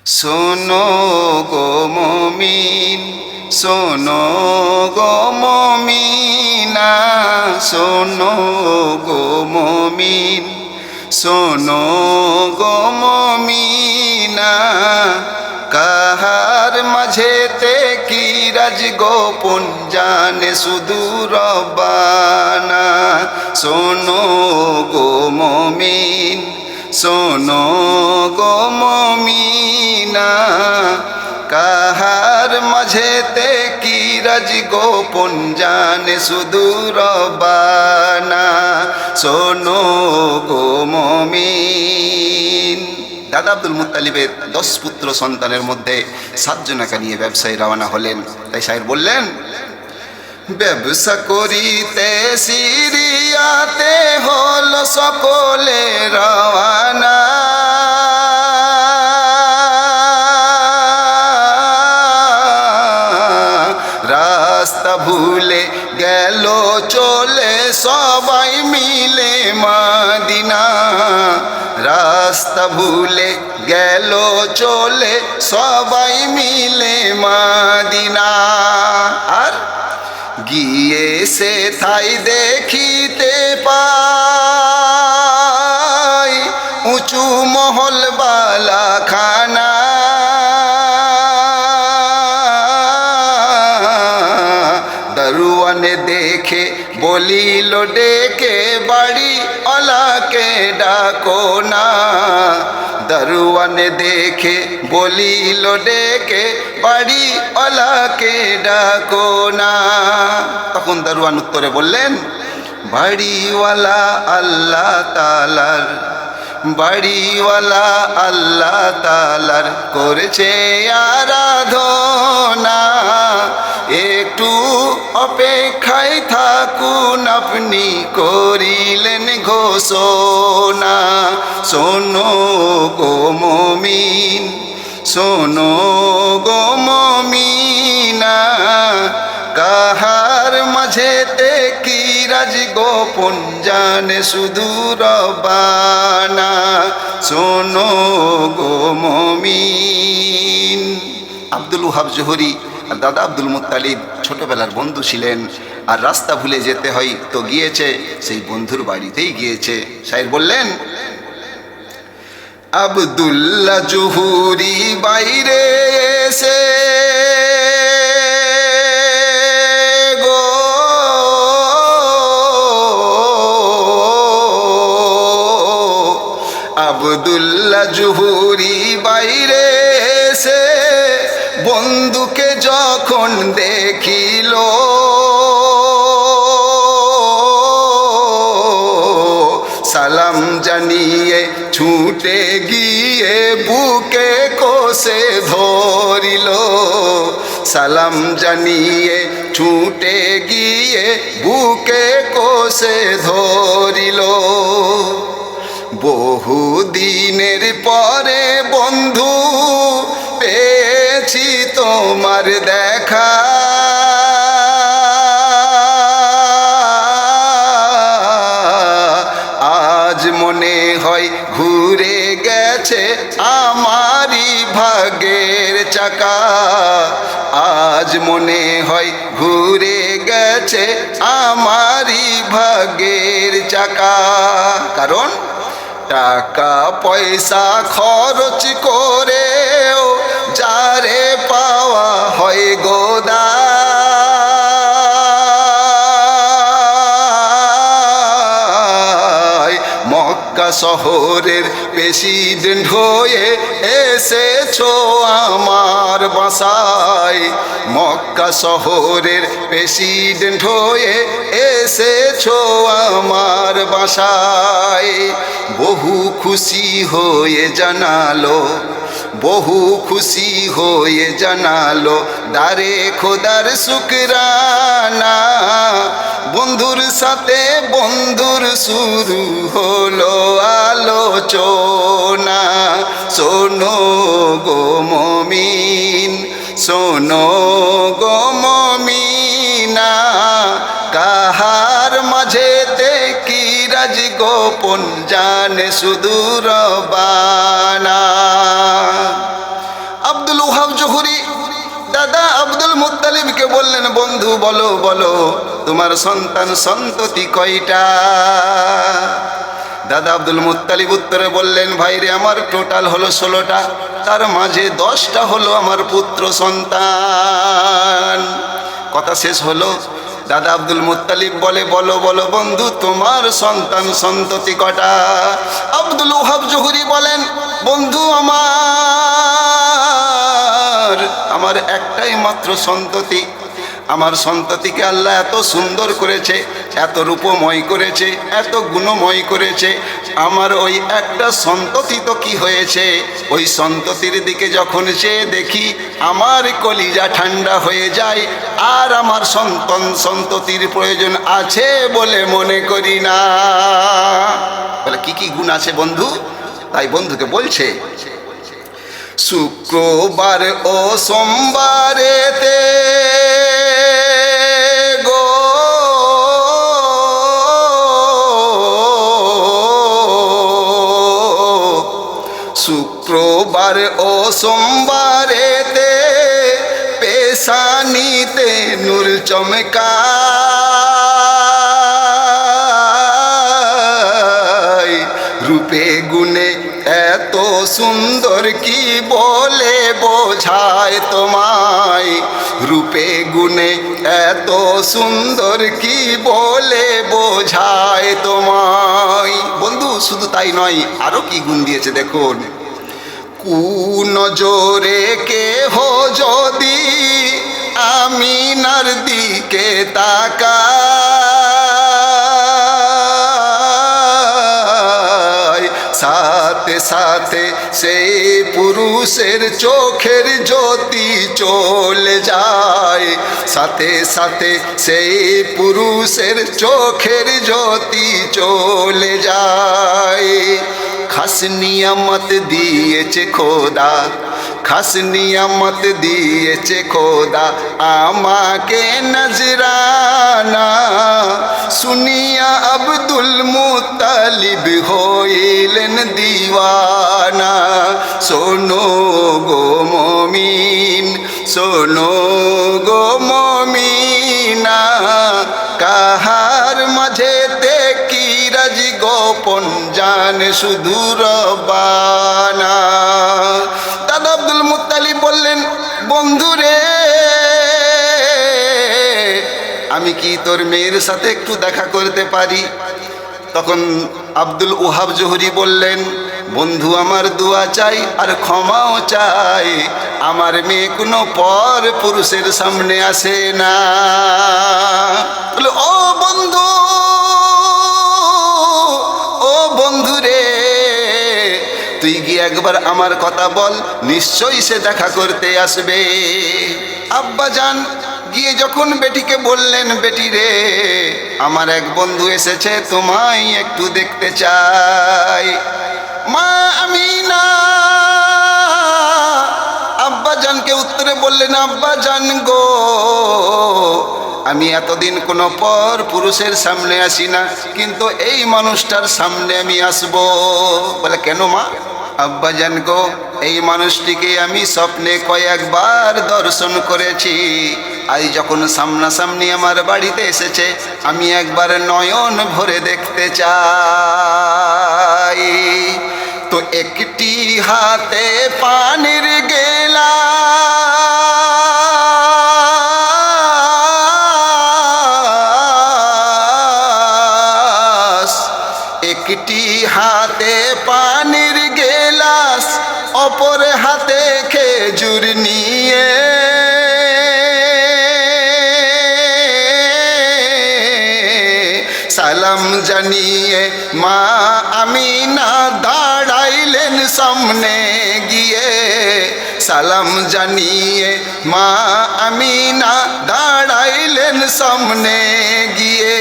শোনো গো মুমিন, শোনো গো মুমিনা, শোনো গো মুমিন, শোনো গো মুমিনা। কাহার মাঝেতে কি রাজ গোপন জানে শুধু রব্বানা। শোনো গো মুমিন, শোনো গো মুমিনা। কাহার মাঝেতে কি রাজ গোপন জানে শুধু রব্বানা। শোনো গো মুমিন। দাদা আব্দুল মুত্তালিবের 10 পুত্র সন্তানের মধ্যে 7 জনকে নিয়ে ব্যবসায়ী রওনা হলেন। তাই সাহেব বললেন, ব্যবসা করিতে সিরিয়াতে হল সকলে রওয়ানা। রাস্তা ভুলে গেল চলে সবাই মিলে মদিনা। রাস্তা ভুলে গেল চলে সবাই মিলে মদিনা। আর গিয়ে সে থাই দেখিতে পাই উঁচু মহল বালা খানা। দরওয়ানে দেখে বলিল ডেকে বাড়ি ওলাকে ডাকো না। দরওয়ানে দেখে বলিল ডেকে বাড়ি ওলাকে ডাকো না। তখন দরওয়ান উত্তরে বললেন, বাড়িওয়ালা আল্লাহ তাআলার, বাড়িওয়ালা আল্লাহ তাআলার করেছে আরাধনা। একটু অপেক্ষায় থাকুন আপনি করিলেন ঘোষণা। শোনো গো মুমিন, শোনো গো মুমিনা। কাহার মাঝেতে কি রাজ গোপন জানে শুধু রব্বানা। শোনো গো মুমিন। আব্দুল ওহাব জোহরি আর দাদা আব্দুল মুত্তালিব ছোটবেলার বন্ধু ছিলেন। আর রাস্তা ভুলে যেতে হয় তো গিয়েছে সেই বন্ধুর বাড়িতেই গিয়েছে। শায়ের বললেন, আব্দুল্লাহ জোহরি বাইরে এসে গো আব্দুল্লাহ জোহরি বাইরে এসে বন্ধুকে যখন দেখিল, সালাম জানিয়ে ছুটে গিয়ে বুকে কষে ধরিল। সালাম জানিয়ে ছুটে গিয়ে বুকে কষে ধরিল। বহুদিনের পরে বন্ধু পেয়েছি তোমার দেখা। আজ মনে হয় ঘুরে গেছে আমারই ভাগ্যের চাকা। আজ মনে হয় ঘুরে গেছে আমারই ভাগ্যের চাকা। কারণ টাকা পয়সা খরচ করেও যারে পাওয়া হয় গোদা। মক্কা শহরের প্রেসিডেন্ট হয়ে এসেছো আমার বাসায়। মক্কা শহরের প্রেসিডেন্ট হয়ে এসেছো আমার বাসায়। বহু খুশি হয়ে জানালো, বহু খুশি হয়ে জানালো দারে খোদার শুকরানা। বন্ধুর সাথে বন্ধুর শুরু হলো আলোচনা। শোনো গো মুমিন, শোনো গো মুমিনা। কাহার মাঝেতে কি রাজ গোপন জানে শুধু রব্বানা। দাদা আব্দুল মুত্তালিবকে বললেন, বন্ধু বলো বলো তোমার সন্তান সন্ততি কয়টা? দাদা আব্দুল মুত্তালিব উত্তরে বললেন, ভাইরে আমার টোটাল হলো 16টা, তার মাঝে 10টা হলো আমার পুত্র সন্তান। কথা শেষ হলো। দাদা আব্দুল মুত্তালিব বলে, বলো বলো বন্ধু তোমার সন্তান সন্ততি কটা? আব্দুল ওহাব জহুরি বলেন, বন্ধু আমার একটাই মাত্র সন্ততি। আমার সন্ততিকে আল্লাহ এত সুন্দর করেছে, এত রূপময় করেছে, এত গুণময় করেছে। আমার ওই একটা সন্ততি তো কি হয়েছে, ওই সন্ততির দিকে যখন চেয়ে দেখি আমার কলিজা ঠান্ডা হয়ে যায়। আর আমার সন্ততির প্রয়োজন আছে বলে মনে করি না। বলে কি কি গুণ আছে বন্ধু? তাই বন্ধুকে বলছে, শুক্রবার ও সোমবারেতে গো শুক্রবার ও সোমবারেতে পেশানিতে নূর চমকায়, রূপে গুণে এত সুন্দর কি বলে বোঝায় তোমায়, রূপে গুণে এত সুন্দর কি বলে বোঝায় তোমায়। বন্ধু শুধু তাই নয়, আরো কি গুণ দিয়েছে দেখুন। কুনজরে কেহ যদি আমিনার দিকে তাকায়, সাথে সাথে সেই পুরুষের চোখের জ্যোতি চলে যায়, সাথে সাথে সেই পুরুষের চোখের জ্যোতি চলে যায়। খাস নিয়ামত দিয়েছে খোদা, খাস নিয়ামত দিয়েছে খোদা আমাকে নজরানা, শুনিয়া আব্দুল মুত্তালিব হইলেন দিওয়ানা। শোনো গো মুমিন, শোনো গো মুমিনা, কাহার মাঝেতে কি রাজ গোপন জানে শুধু রব্বানা। দাদা আব্দুল মুত্তালিব বললেন, বন্ধুরে আমি কি তোর মেয়ের সাথে একটু দেখা করতে পারি? তখন আব্দুল ওহাব জহুরি বললেন, বন্ধু আমার দোয়া চাই আর ক্ষমাও চাই, আমার মেয়ে কোনো পর পুরুষের সামনে আসে না। বলে, ও বন্ধু, ও বন্ধু রে, তুই গিয়ে একবার আমার কথা বল, নিশ্চয়ই সে দেখা করতে আসবে। আব্বা জান গিয়ে যখন বেটিকে বললেন, বেটি রে আমার এক বন্ধু এসেছে, তোমায় একটু দেখতে চাই। মা আমিনা আব্বা জানকে উত্তরে বললেন, আব্বা জান গো, আমি এতদিন কোনো পর পুরুষের সামনে আসি না, কিন্তু এই মানুষটার সামনে আমি আসব। বলে, কেন মা? আব্বা জান গো, এই মানুষটিকে আমি স্বপ্নে কয়েকবার দর্শন করেছি, আজ যখন সামনাসামনি আমার বাড়িতে এসেছে, আমি একবার নয়ন ভরে দেখতে চাই। তো একটি হাতে পানির গেলাস, একটি হাতে পানির গেলাস, অপর হাতে খেজুর নিয়ে সালাম জানিয়ে মা আমিনা দাঁড়াইলেন সামনে গিয়ে, সালাম জানিয়ে মা আমিনা দাঁড়াইলেন সামনে গিয়ে।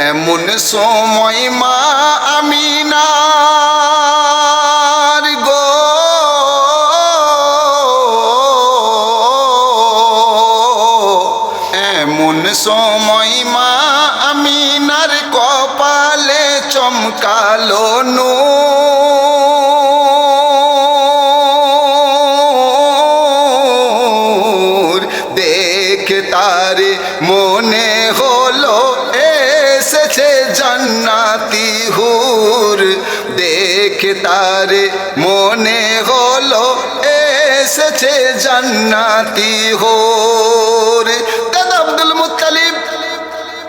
এমন সময় মা আমিনার গো এমন সময় মা আমিনার কপালে চমকালো নূর, এসেছে জান্নাতি হোর। দাদা আব্দুল মুত্তালিব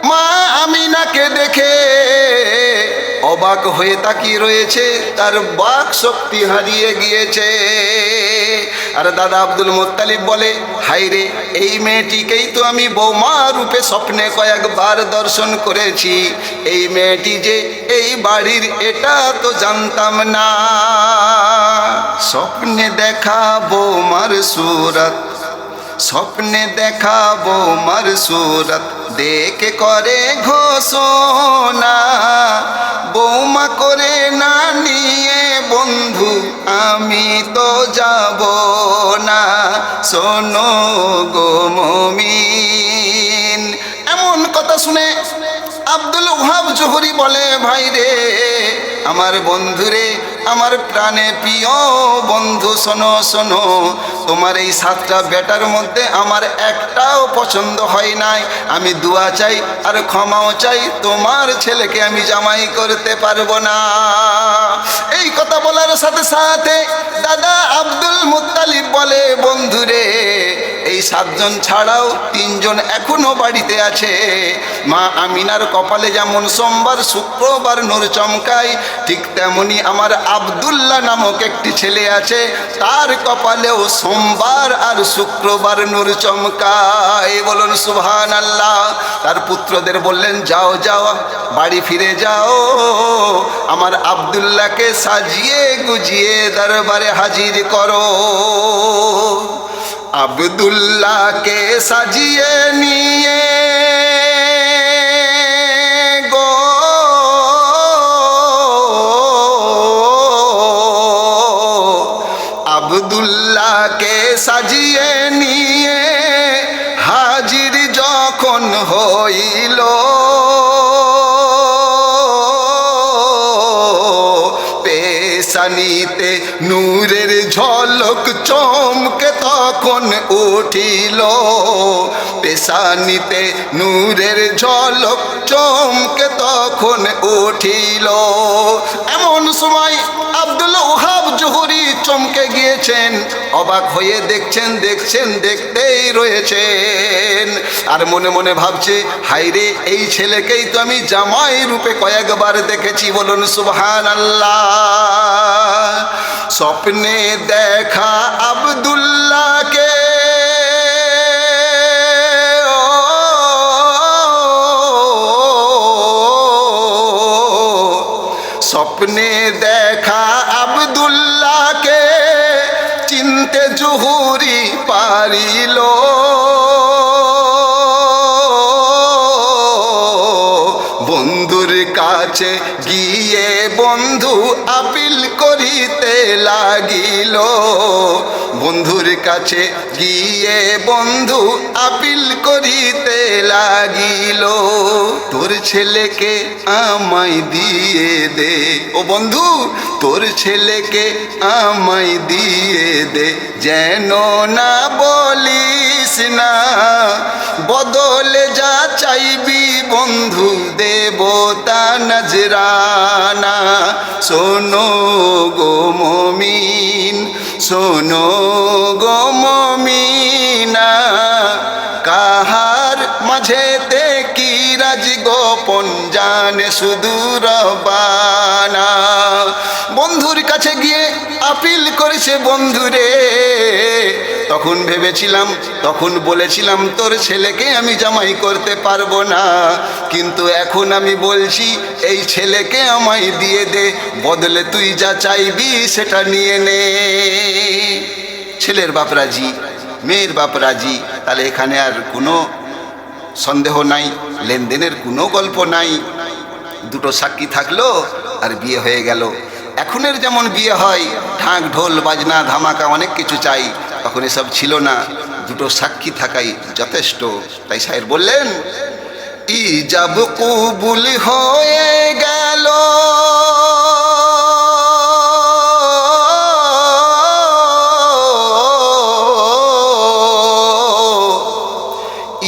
মা আমিনাকে দেখে অবাক হয়ে তাকিয়ে রয়েছে, তার বাক শক্তি হারিয়ে গিয়েছে। আর দাদা আব্দুল মুত্তালিব বলে, হায়রে, এই মেয়েটিকেই তো আমি বৌমা রূপে স্বপ্নে কয়েকবার দর্শন করেছি। এই মেয়েটি যে এই বাড়ির, এটা তো জানতাম না। স্বপ্নে দেখা বৌমার সুরত, স্বপ্নে দেখা বৌমার সুরত দেখে করে ঘোষণা, বৌমা করে না নিয়ে বন্ধু আমি তো যাব না। শোনো গো মুমিন। এমন কথা শুনে আব্দুল ওহাব জোহরি বলে, ভাই রে, আমার বন্ধু রে, আমার প্রাণে প্রিয় বন্ধু, শোনো শোনো, তোমার এই 7টা বেটার মধ্যে আমার একটাও পছন্দ হয় নাই। আমি দোয়া চাই আর ক্ষমাও চাই, তোমার ছেলেকে আমি জামাই করতে পারবো না। এই কথা বলার সাথে সাথে দাদা আব্দুল মুত্তালিব বলে, বন্ধু রে, এই 7 জন ছাড়াও 3 জন এখনো বাড়িতে আছে। মা আমিনার কপালে যেমন সোমবার শুক্রবার নূর চমকায়, ঠিক তেমনি আমার আব্দুল্লাহ নামক একটি ছেলে আছে, তার কপালেও সোমবার আর শুক্রবার নূর চমকায়। বলুন সুবহানাল্লাহ। তার পুত্রদের বললেন, যাও যাও, বাড়ি ফিরে যাও, আমার আব্দুল্লাহকে সাজিয়ে গুজিয়ে দরবারে হাজির করো। আব্দুল্লাহকে সাজিয়ে নিয়ে আব্দুল্লাহকে সাজিয়ে নিয়ে হাজির যখন হইল, পেশানিতে নূরের ঝলক চমকে তখন উঠিল, পেশানিতে নূরের ঝলক চমকে তখন উঠিল। এমন সময় আব্দুল ওহাব জোহরি চমকে গিয়েছেন, অবাক হয়ে দেখছেন, দেখতেই রয়েছেন। আর মনে মনে ভাবছে, হায়রে, এই ছেলেকেই তো আমি জামাই রূপে কয়েকবার দেখেছি। বলুন সুবহানাল্লাহ। স্বপ্নে দেখা আব্দুল্লাহকে স্বপ্নে দেখা আব্দুল্লাহকে চিনতে জোহরি পারিল, বন্ধুর কাছে গিয়ে বন্ধু আপিল করিতে লাগিল, বন্ধুর কাছে গিয়ে বন্ধু আপিল করিতে লাগিল, তোর ছেলেকে আমায় দিয়ে দে, ও বন্ধু, তোর ছেলেকে আমায় দিয়ে দে, যেন না বলিস না, বদলে যা চাইবি বন্ধু দেব তা নজরানা। শোনো গো মুমিন, শোনো গো মুমিনা, কাহার মাঝেতে কি রাজ গোপন জানে শুধু রব্বানা। বন্ধুর কাছে গিয়ে আপিল করেছে, বন্ধুরে, তখন ভেবেছিলাম, তখন বলেছিলাম তোর ছেলেকে আমি জামাই করতে পারবো না, কিন্তু এখন আমি বলছি এই ছেলেকে আমায় দিয়ে দে, বদলে তুই যা চাইবি সেটা নিয়ে নে। ছেলের বাপ রাজি, মেয়ের বাপ রাজি, তাহলে এখানে আর কোনো সন্দেহ নাই, লেনদেনের কোনো গল্প নাই। দুটো সাক্ষী থাকলো আর বিয়ে হয়ে গেল। এখনের যেমন বিয়ে হয়, ঢাক ঢোল বাজনা ধামাকা অনেক কিছু চাই, তখন এসব ছিল না, দুটো সাক্ষী থাকাই যথেষ্ট। তাই সাহেব বললেন, ইজাব কবুল হয়ে গেল,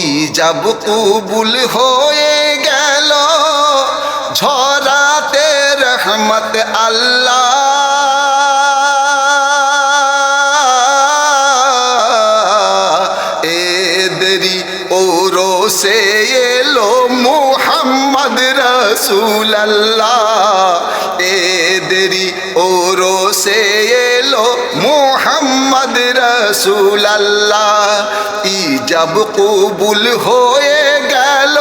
ইজাব কবুল হয়ে গেল, ঝরাতে রহমত আল্লাহ, মোহাম্মদ রাসূলুল্লাহ ইজাব কবুল হয়ে গেল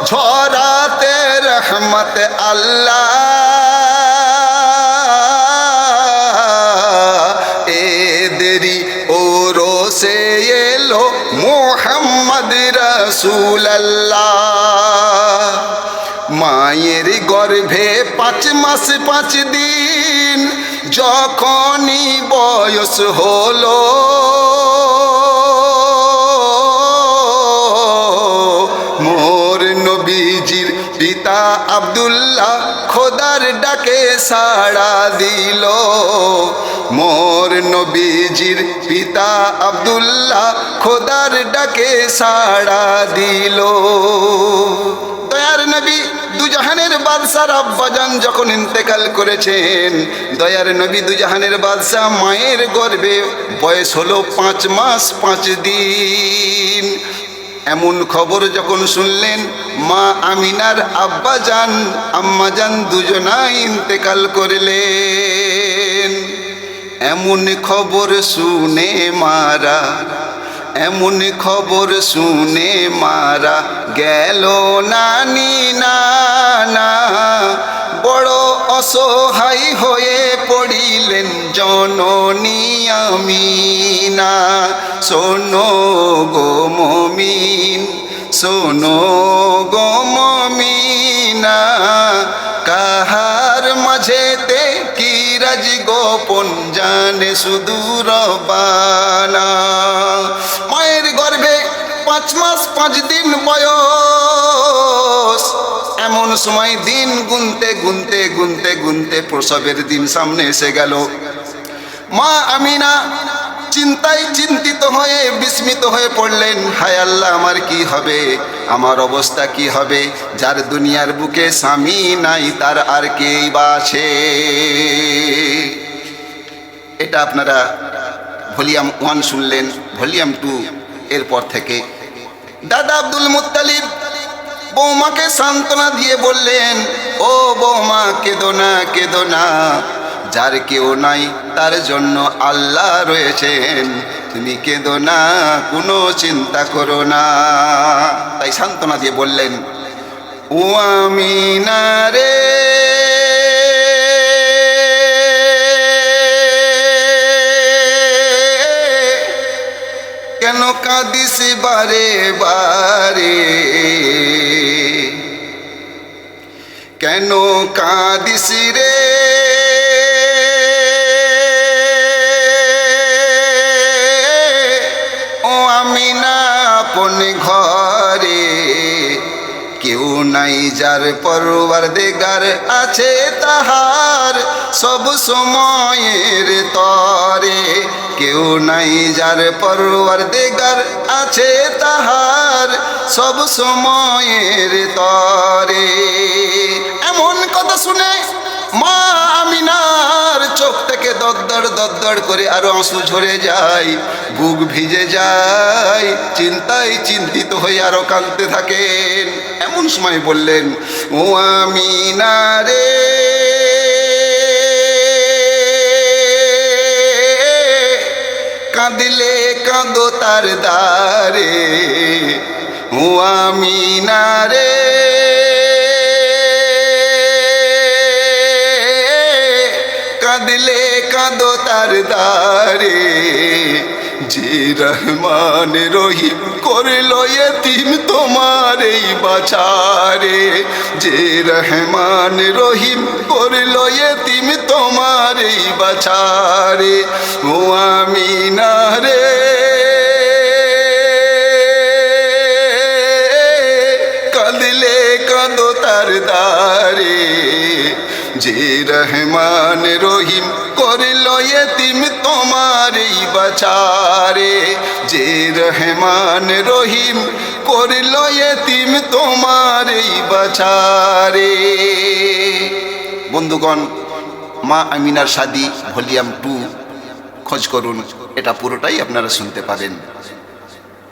ঝরাতে রহমত আল্লাহ এদেরি ও রোসে এলো মোহাম্মদ রাসূলুল্লাহ মায়ের গর্ভে 5 মাস 5 দিন যখনই বয়স হলো মোর নবীজির পিতা আব্দুল্লাহ খোদার ডাকে সাড়া দিল মোর নবীজির পিতা আব্দুল্লাহ খোদার ডাকে সাড়া দিল দয়ার নবী দুজাহানের বাদশার আব্বাজান যখন ইন্তেকাল করেছেন দয়ার নবী দুজাহানের বাদশা মায়ের গর্ভে বয়স হলো 5 মাস 5 দিন এমন খবর যখন শুনলেন মা আমিনার আব্বাজান আম্মাজান দুজনাই ইন্তেকাল করলেন এমন খবর শুনে মারা এমন খবর শুনে মারা গেল নানি নানা বড় অসহায় হয়ে পড়িলেন জননী আমিনা শোনো গো মুমিন শোনো গো মুমিনা কাহার মাঝেতে কি রাজ গোপন জানে শুধু রব্বানা মায়ের গর্ভে 5 মাস 5 দিন বয়স এমন সময় দিন গুনতে গুনতে গুনতে গুনতে প্রসবের দিন সামনে এসে গেল মা আমিনা চিন্তায় চিন্তিত হয়ে বিস্মিত হয়ে পড়লেন হায় আল্লাহ আমার কি হবে আমার অবস্থা কি হবে যার দুনিয়ার বুকে স্বামী নাই তার আর কেই বা আছে এটা আপনারা ভলিউম 1 শুনলেন ভলিউম 2 এরপর থেকে দাদা আব্দুল মুত্তালিব বৌমাকে সান্ত্বনা দিয়ে বললেন ও বৌমা কেঁদো না যার কেউ নাই তার জন্য আল্লাহ রয়েছেন তুমি কেঁদো না কোনো চিন্তা করো না তাই সান্ত্বনা দিয়ে বললেন ও আমিনা রে কেন কাঁদিস বারে বারে কেন কাঁদিস রে ও আমিনা আপন ঘরে কেউ নাই যার পরওয়ারদিগার আছে তাহার সব সময়ের তরে কেউ নাই যার পরওয়ারদিগার আছে তাহার সব সময়ের তরে এমন কথা শুনে মা আমিনার চোখ থেকে দদ্দড় করে আরো আঁসু ঝরে যায় বুক ভিজে যায় চিন্তায় চিন্তিত হয়ে আরো কাঁদতে থাকেন এমন সময় বললেন ও আমিনা রে কাঁদিলে কাঁদো তার দ্বারে ও আমিনা রে কাঁদিলে কাঁদো তার দ্বারে যে রহমান রহিম করলো এতিম তোমার এই বাছারে যে রহমান রহিম করলো এতিম তোমার এই বাছারে ও আমিনা রে কাঁদিলে কাঁদো তার দ্বারে যে রহমান রহিম করলো এতিম তোমার এই বাছারে যে রহমান রহিম করলো এতিম তোমার এই বাছারে বন্ধুগণ মা আমিনার শাদী ভলিউম 2 খোঁজ করুন এটা পুরোটাই আপনারা শুনতে পাবেন